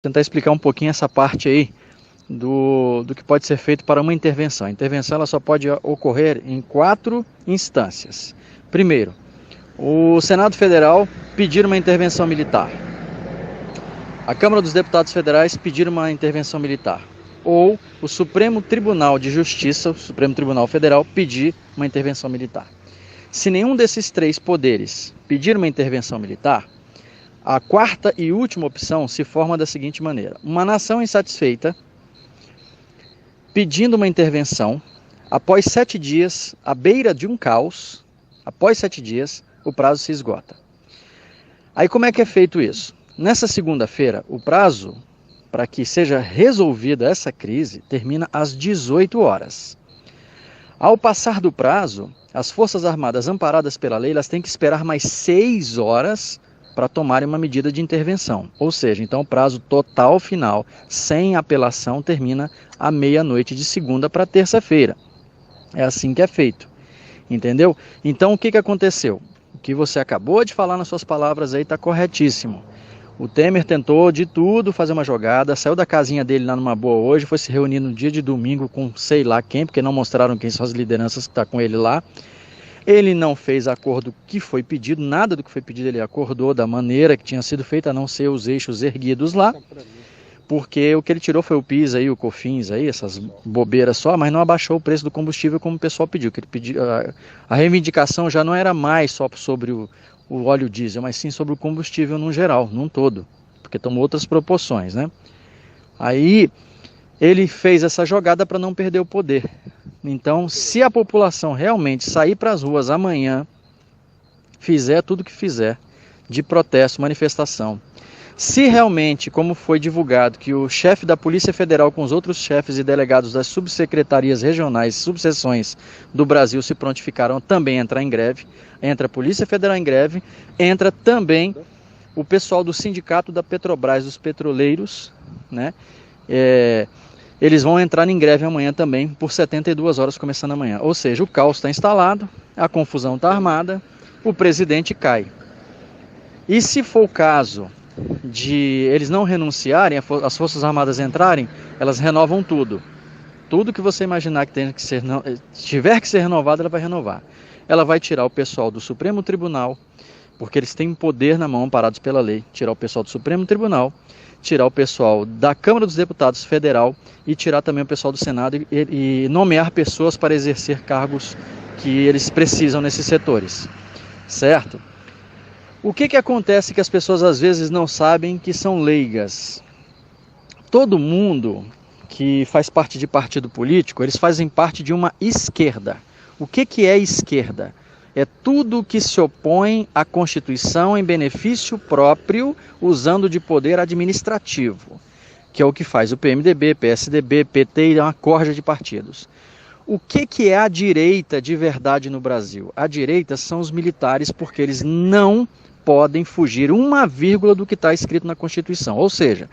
tentar explicar um pouquinho essa parte aí do que pode ser feito para uma intervenção. A intervenção ela só pode ocorrer em 4 instâncias. Primeiro, o Senado Federal pedir uma intervenção militar. A Câmara dos Deputados Federais pedir uma intervenção militar. Ou o Supremo Tribunal de Justiça, o Supremo Tribunal Federal, pedir uma intervenção militar. Se nenhum desses 3 poderes pedir uma intervenção militar, a 4ª e última opção se forma da seguinte maneira: uma nação insatisfeita, pedindo uma intervenção, após 7 dias, à beira de um caos, após 7 dias, o prazo se esgota. Aí como é que é feito isso? Nessa segunda-feira, o prazo para que seja resolvida essa crise termina às 18 horas. Ao passar do prazo, as Forças Armadas amparadas pela lei, elas têm que esperar mais 6 horas para tomarem uma medida de intervenção. Ou seja, então o prazo total final, sem apelação, termina à meia-noite de segunda para terça-feira. É assim que é feito. Entendeu? Então o que aconteceu? O que você acabou de falar nas suas palavras aí está corretíssimo. O Temer tentou de tudo fazer uma jogada, saiu da casinha dele lá numa boa hoje, foi se reunir no dia de domingo com sei lá quem, porque não mostraram quem são as lideranças que estão com ele lá. Ele não fez acordo que foi pedido, nada do que foi pedido ele acordou da maneira que tinha sido feita, a não ser os eixos erguidos lá, porque o que ele tirou foi o PIS aí, o COFINS aí, essas bobeiras só, mas não abaixou o preço do combustível como o pessoal pediu. Que ele pediu a reivindicação já não era mais só sobre o óleo diesel, mas sim sobre o combustível no geral, num todo, porque tomou outras proporções, né? Aí ele fez essa jogada para não perder o poder. Então, se a população realmente sair para as ruas amanhã, fizer tudo o que fizer, de protesto, manifestação, se realmente, como foi divulgado, que o chefe da Polícia Federal com os outros chefes e delegados das subsecretarias regionais, subseções do Brasil se prontificaram também a entrar em greve, entra a Polícia Federal em greve, entra também o pessoal do sindicato da Petrobras, dos petroleiros, né? Eles vão entrar em greve amanhã também, por 72 horas, começando amanhã. Ou seja, o caos está instalado, a confusão está armada, o presidente cai. E se for o caso de eles não renunciarem, as Forças Armadas entrarem, elas renovam tudo. Tudo que você imaginar que tem que ser, tiver que ser renovado, ela vai renovar. Ela vai tirar o pessoal do Supremo Tribunal, porque eles têm poder na mão, amparados pela lei, tirar o pessoal do Supremo Tribunal, tirar o pessoal da Câmara dos Deputados Federal e tirar também o pessoal do Senado e nomear pessoas para exercer cargos que eles precisam nesses setores, certo? O que acontece que as pessoas às vezes não sabem, que são leigas? Todo mundo que faz parte de partido político, eles fazem parte de uma esquerda. O que é esquerda? É tudo que se opõe à Constituição em benefício próprio, usando de poder administrativo, que é o que faz o PMDB, PSDB, PT e uma corja de partidos. O que é a direita de verdade no Brasil? A direita são os militares, porque eles não podem fugir uma vírgula do que está escrito na Constituição. Ou seja,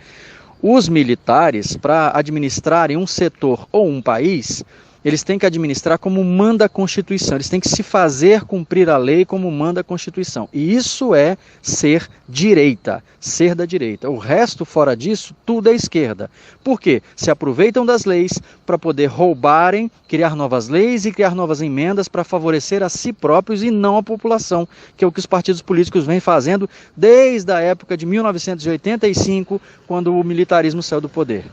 os militares, para administrarem um setor ou um país, eles têm que administrar como manda a Constituição, eles têm que se fazer cumprir a lei como manda a Constituição. E isso é ser direita, ser da direita. O resto, fora disso, tudo é esquerda. Por quê? Se aproveitam das leis para poder roubarem, criar novas leis e criar novas emendas para favorecer a si próprios e não a população, que é o que os partidos políticos vêm fazendo desde a época de 1985, quando o militarismo saiu do poder.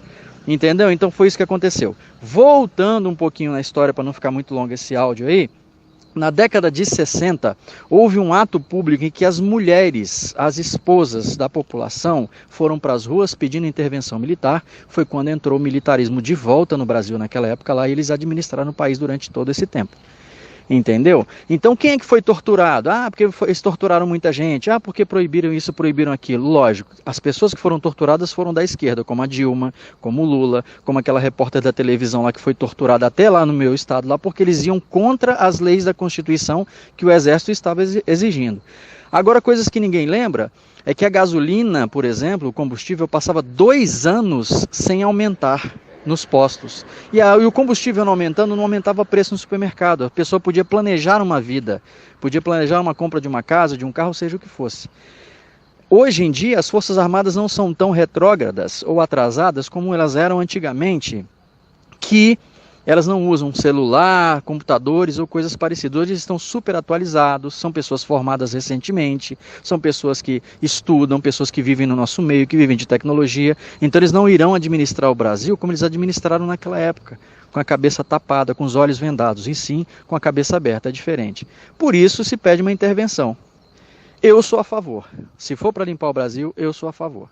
Entendeu? Então foi isso que aconteceu. Voltando um pouquinho na história, para não ficar muito longo esse áudio aí, na década de 60, houve um ato público em que as mulheres, as esposas da população, foram para as ruas pedindo intervenção militar. Foi quando entrou o militarismo de volta no Brasil naquela época lá, e eles administraram o país durante todo esse tempo. Entendeu? Então quem é que foi torturado? Porque eles torturaram muita gente. Porque proibiram isso, proibiram aquilo. Lógico, as pessoas que foram torturadas foram da esquerda, como a Dilma, como o Lula, como aquela repórter da televisão lá que foi torturada até lá no meu estado, lá porque eles iam contra as leis da Constituição que o Exército estava exigindo. Agora, coisas que ninguém lembra é que a gasolina, por exemplo, o combustível, passava 2 anos sem aumentar nos postos. E o combustível não aumentando, não aumentava preço no supermercado. A pessoa podia planejar uma vida, podia planejar uma compra de uma casa, de um carro, seja o que fosse. Hoje em dia, as Forças Armadas não são tão retrógradas ou atrasadas como elas eram antigamente, que elas não usam celular, computadores ou coisas parecidas. Hoje eles estão super atualizados, são pessoas formadas recentemente, são pessoas que estudam, pessoas que vivem no nosso meio, que vivem de tecnologia. Então eles não irão administrar o Brasil como eles administraram naquela época, com a cabeça tapada, com os olhos vendados, e sim com a cabeça aberta, é diferente. Por isso se pede uma intervenção. Eu sou a favor. Se for para limpar o Brasil, eu sou a favor.